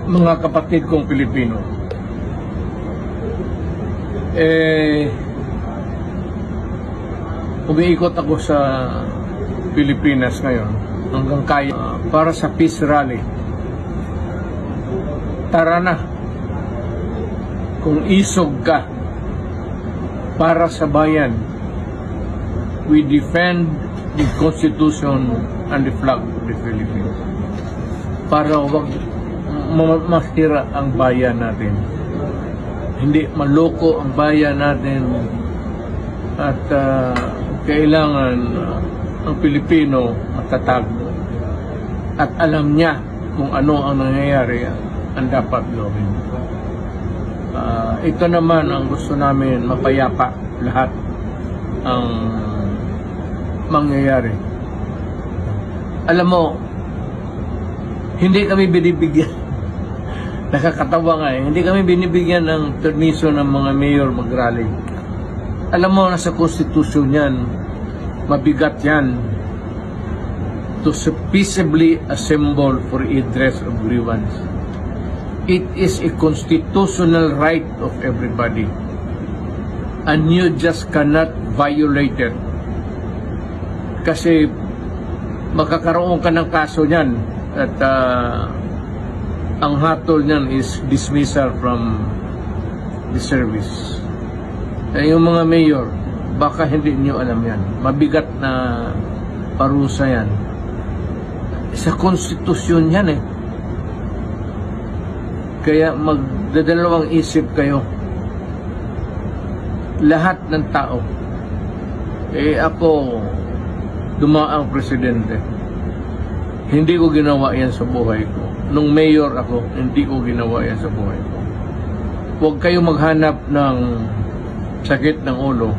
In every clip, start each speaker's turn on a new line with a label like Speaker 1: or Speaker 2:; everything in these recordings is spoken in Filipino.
Speaker 1: Mga kapatid kong Pilipino, umiikot ako sa Pilipinas ngayon hanggang kaya para sa peace rally. Tara na, kung isog ka para sa bayan, we defend the Constitution and the flag of the Philippines. Para wag masira ang bayan natin. Hindi maloko ang bayan natin at kailangan ang Pilipino matatag at alam niya kung ano ang nangyayari ang dapat gawin. Ito naman ang gusto namin, mapayapa lahat ang mangyayari. Alam mo, hindi kami binibigyan. Nakakatawa nga hindi kami binibigyan ng permiso ng mga mayor mag-rally. Alam mo, nasa konstitusyon yan, mabigat yan, to peaceably assemble for redress of grievance. It is a constitutional right of everybody, and you just cannot violate it. Kasi magkakaroon ka ng kaso niyan at ang hatol niyan is dismissal from the service. Yung mga mayor, baka hindi niyo alam yan. Mabigat na parusa yan. Sa konstitusyon yan Kaya magdadalawang isip kayo. Lahat ng tao. Ako, dumaang presidente. Hindi ko ginawa yan sa buhay ko. Nung mayor ako, hindi ko ginawa yan sa buhay ko. Huwag kayo maghanap ng sakit ng ulo.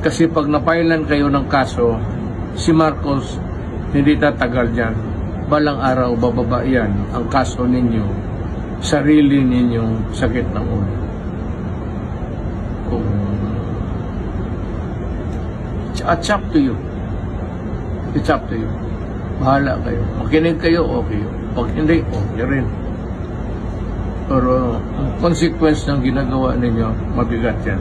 Speaker 1: Kasi pag napailan kayo ng kaso, si Marcos hindi tatagal dyan. Balang araw, bababa yan ang kaso ninyo, sarili ninyong sakit ng ulo. It's up to you. It's up to you. Bahala kayo. Makinig kayo, okay. Pag hindi, okay rin. Pero ang consequence ng ginagawa ninyo, mabigat yan.